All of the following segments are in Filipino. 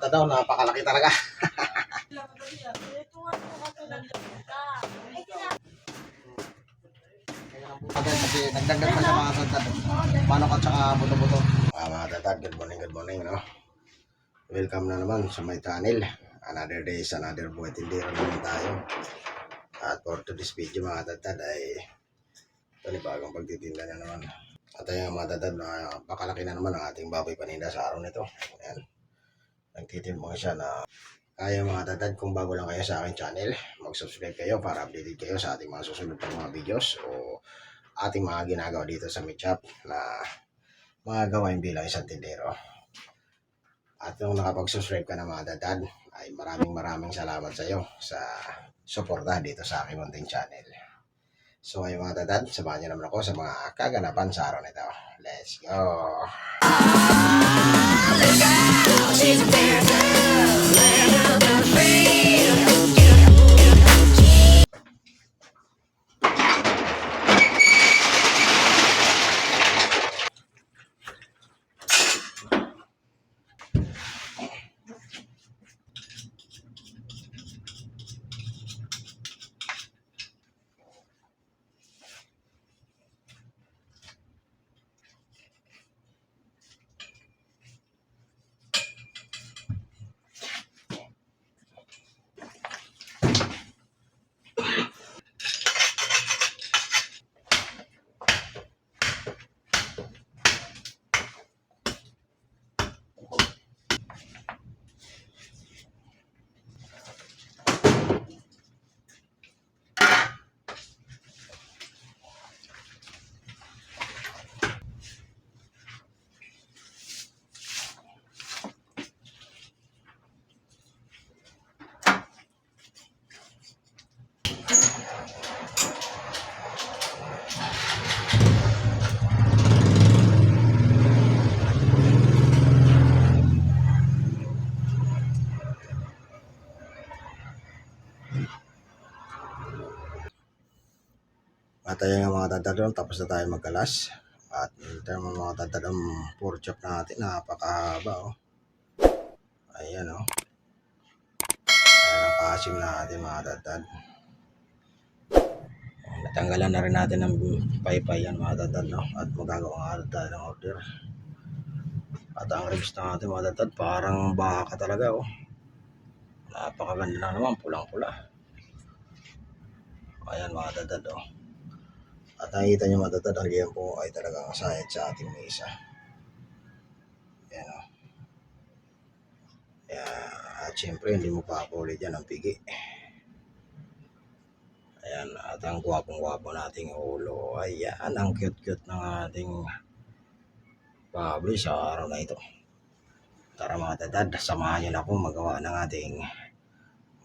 Ito daw, napakalaki talaga. Kasi nagdagdag pa siya mga tatad. Manok at saka buto-buto. Mga tatad, good morning, no? Welcome na naman sa my channel. Another day is another buhay tindero naman tayo. At for today's video mga tatad ay panibagong pagtitinda na naman. At ayun mga tatad, pakalaki na naman ang ating baboy paninda sa araw nito. Ayan. Nagtitimbang siya na kaya mga tatad, kung bago lang kayo sa aking channel, mag-subscribe kayo para updated kayo sa ating mga susunod pang mga videos o ating mga ginagawa dito sa meat shop na mga gawain bilang isang tindero. At kung nakapag-subscribe ka na mga tatad, ay maraming salamat sa iyo sa suporta dito sa aking munting channel. So ay mga tatad, samahan niyo naman ako sa mga kaganapan sa araw nito. Let's go! At ayun mga tatad, tapos na tayo magkalas. At ito mga tatad, ang pork chop natin, napakahaba. Oh. Ayan o. Oh. Ayan ang kasim natin mga tatad. Natanggalan na rin natin ng paypay yan mga tatad. No? At magagawa nga tayo ng order. At ang ribs natin mga tatad, parang baka talaga. Oh. Napakaganda na naman, pulang-pula. Ayan mga tatad. Oh. At nakikita nyo matatad, ang liempo ay talagang sahit sa ating mesa. Ayan o. At syempre, hindi mo papakulit yan ang pigi. Ayan, at ang gwapong-gwapo nating ulo. Ayan, ang cute-cute ng ating baboy sa araw na ito. Tara mga tatad, samahan nyo na akong magawa ng ating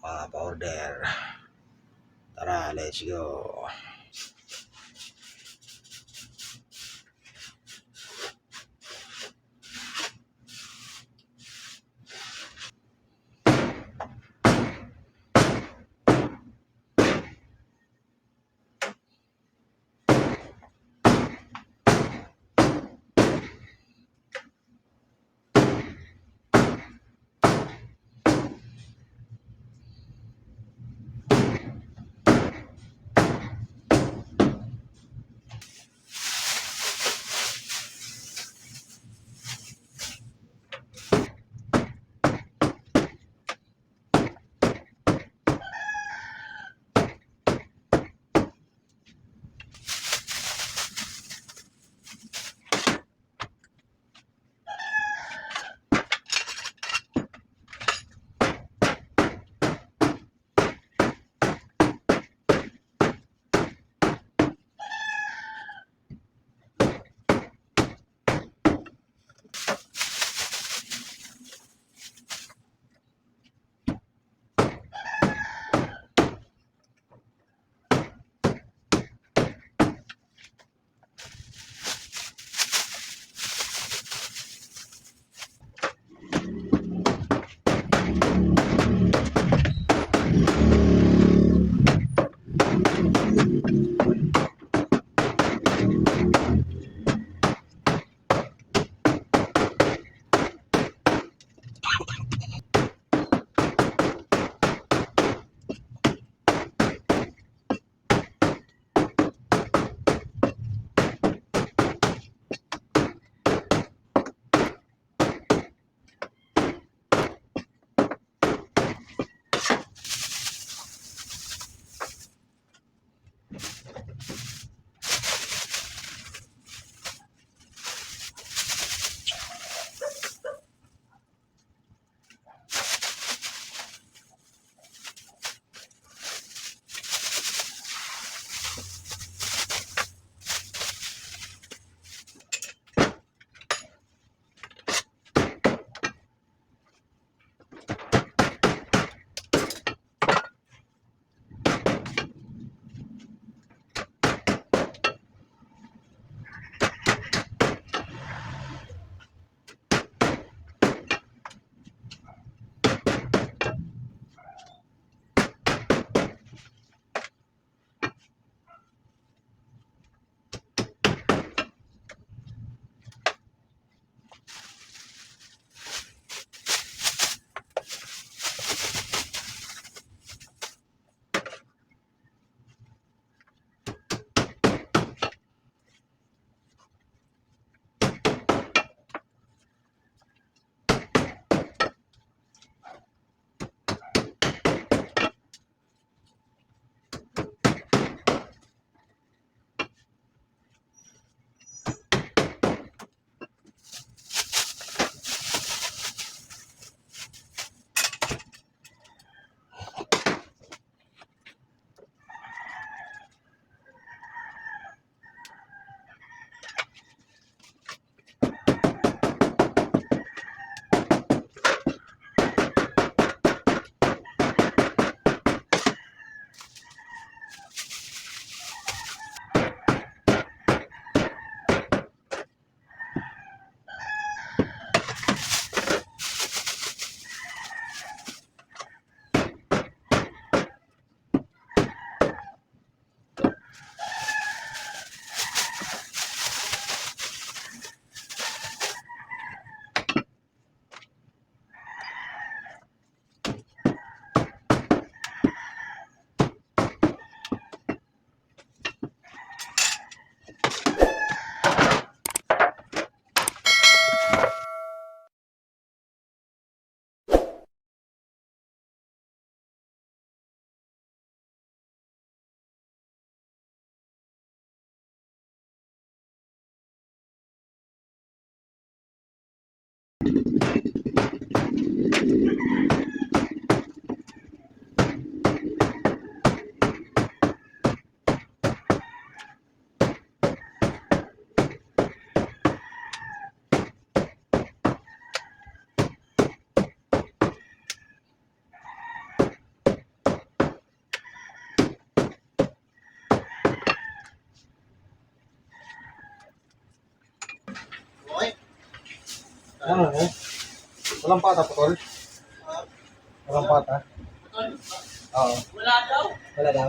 mga pa-order. Tara, let's go. Okay. Ano eh? Walang pata, Putol? Walang pata? Oo. Wala daw. Wala daw?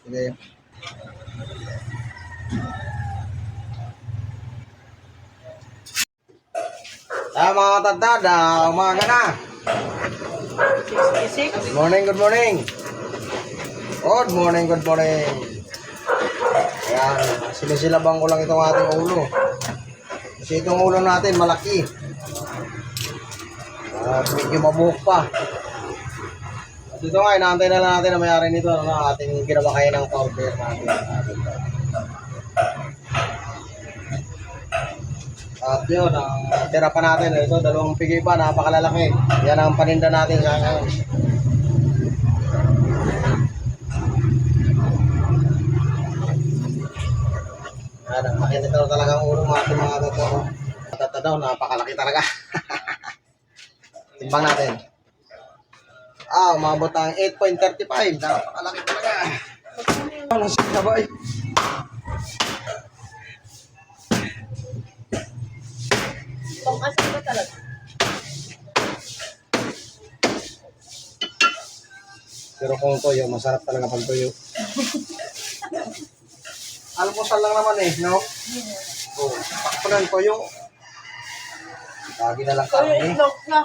Sige. Mga tatad, umaga na. Good morning, good morning. Good morning, good morning. Ayan, sinisilabang ko lang itong ating ulo. Kasi itong ulo natin malaki. At medyo mabuhok pa. At dito nga, inaantay na lang natin na mayari nito. Ating ginawa kayo ng order natin. At yun, ang tira pa natin. Ito, dalawang pigay pa, napakalalaki. Yan ang paninda natin sa ngayon. Yan, ang makita daw talagang ulo mga ito. Matata daw, napakalaki talaga. Timbang natin. Umabot ang 8.35. Napakalaki talaga. Ang sabay. Pang-asal ba talaga? Pero kung toyo, masarap talaga pag toyo. Almusal lang naman eh, no? Pakpo ng toyo. Lagi na lang Kaya karne. itlog na.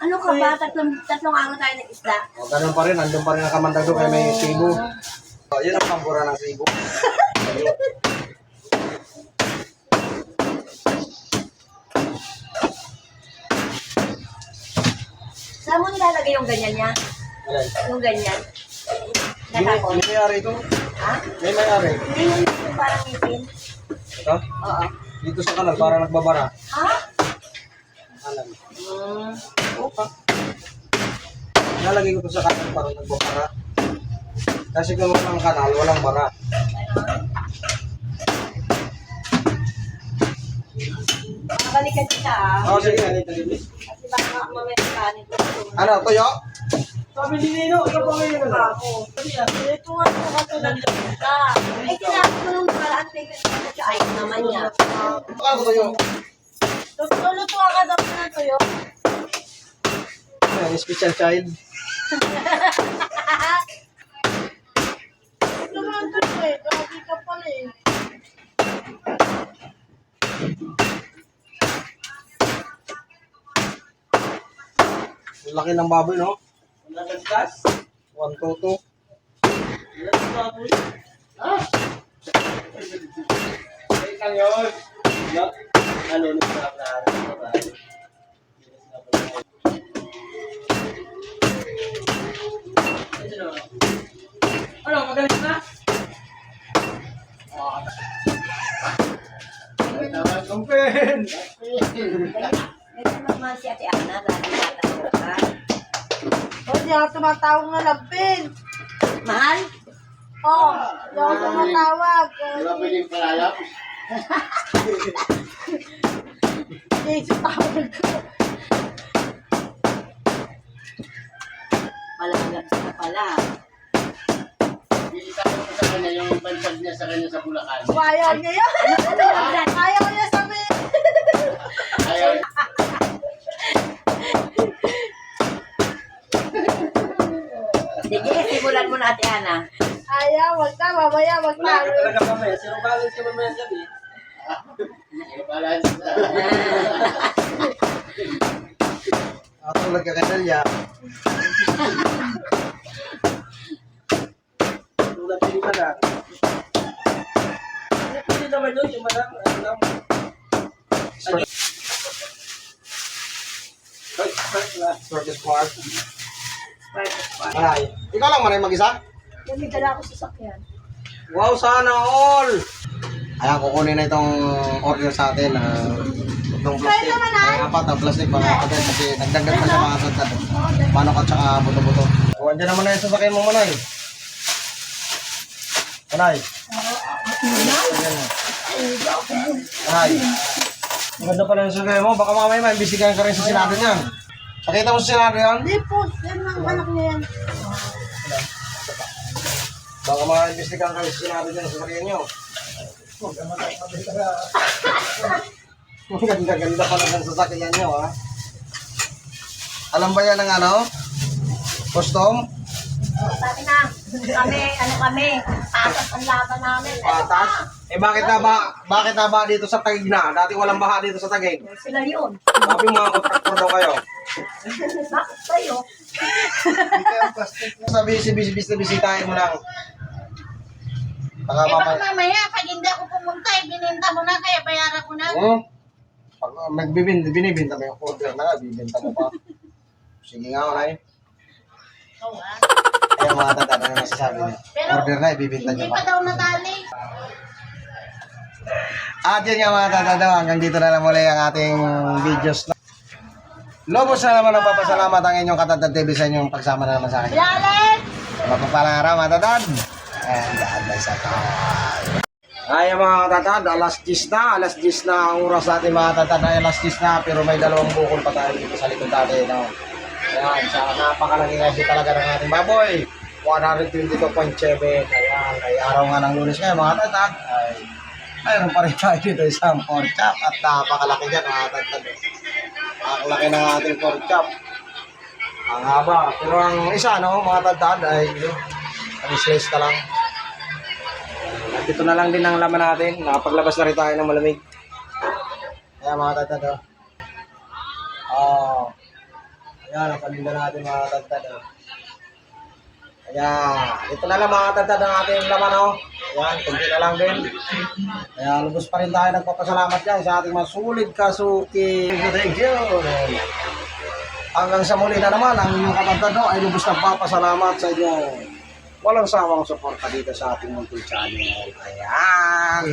Ano ka ba? Tatlong araw tayo ng isda. O, ganun pa rin. Andun pa rin ang kamandag doon kaya may sibo. O, yun ang pambura ng sibo. Saan mo nilalagay yung ganyan niya? Alay. Yung ganyan? May Natapon? may-ari ito. Ha? May may-ari. Hindi yung parang ngipin. Ito? Oo. Dito sa kanal, para nagbabara. Ha? Kanal. Okay. Nalagay ko ito sa kanal para nagbabara. Kasi kung walang kanal, walang bara. Balikan kita O, sige. Alita. Kasi baka mamaya kanin ko. Ano, toyo? Sabi ni Nino, ikaw pa ngayon na ako. Ito nga ito katulad ng isda. Ay, sinabi ko nung paraan may ganyan siya. Ay, naman niya. Ano toyo? Lutuwa ka daw na tuyo. Ayan, special child. Ito naman tuyo eh. Grabe ka pala eh. Ang laki ng baboy, no? Nagagkas? 122. Ilan ang baboy? Ikan yun. Ano, nagsasabi na rin. Ano, magaling na? Kumpin! Ganyan naman si Ate Ana. Lagi tatawag. Oh, di ako tumatawag na lampin. Mahal? Oh, di ako tumatawag. piling palayap? Hindi, tawag ko. Malaglag na pala. Isa ko sa kanya yung bansag niya sa kanya sa Bulacan. Ayaw niya yun. Ayaw niya sabihin. Ayaw. Sige, simulan mo na Ate Ana. Ayaw, wag na, mamaya, wag na. Wala ka talaga mamaya. Zero balance ka mamaya sabi. Zero balance. Tulad ka kanalya. Tulad din ka na. Hindi naman yun, yung madam. Sort is smart. Ay, ikaw lang man ay mag-isa? May dala ako sa sakyan. Wow, sana all! Ayan, kukunin na itong order sa atin. tatlong plastic. May apat na plastic mga kapatid kasi nagdagdag pa siya mga tatad. Manok at saka buto-buto. O, andyan naman na yung sasakyan mo, Manay. Manay. Manay. Ang ganda pala yung sasakyan mo. Baka mamaya maimbestigahan ka rin sa Senado niyan. Pakita mo sa Senado yan. Hindi po, yan ang anak niya yan. Baka maimbestigahan ka rin sa Senado niyan sa sasakyan niyo. Ang ganda-ganda pala ng sasakyan niyo, ha? Alam ba yan ng ano? Custom? Sabi na, kami, patas ang laban namin. Patas? Eh bakit na ba dito sa Taguig na? Dati walang baha dito sa Taguig. Sila yun. Sabi mga kontraktor daw kayo. Bakit sa'yo? Sa bisitahin mo lang. Baka Eh baka mamaya. mamaya, pag hindi ako pumunta, bininta mo na, kaya bayaran ko na. Pag binibinta mo yung order na nga, bibinta mo pa. Sige nga, Unay. Oo ah. Kaya mga tata, ano masasabi niya? Order na, ibibinta Hindi niyo pa pa. daw natali. At yun nga mga tata, hanggang dito na lang muli ang ating videos. Lubos na naman ang papasalamat ang inyong Katatan TV sa inyong pagsama na naman sa akin. Lalit! Mapapalang araw mga tatad. And God bless us all. Ay mga tatad, alas 10 na ang oras natin mga tatad ay alas 10 na pero may dalawang bukol pa tayo dito sa likod natin. No? Ayan, sa napakalaki kasi talaga ng ating baboy. 122.7. Ayan, ay araw nga ng Lunes ngayon mga tatad. Ay, mayroon pa rin tayo dito isang pork chop at napakalaki dyan mga tatad. Ang laki ng ating pork chop. Ang haba. Pero ang isa, no, mga tatad ay slice ka lang. At ito na lang din ang laman natin. Nakapaglabas na rin tayo ng malamig. Kaya mga tatad, ayan, ang paninda natin mga tatad. Ayan, ito na lang mga tatad ang ating laman, Ayan, kunti na lang din. Kaya lubos pa rin tayo nagpapasalamat dyan sa ating mga sulit kasuki. Thank you. Hanggang sa muli na naman, ang inyong katatad ay lubos na papasalamat sa inyo. Walang sawang suporta dito sa ating Multi Channel. Ayan.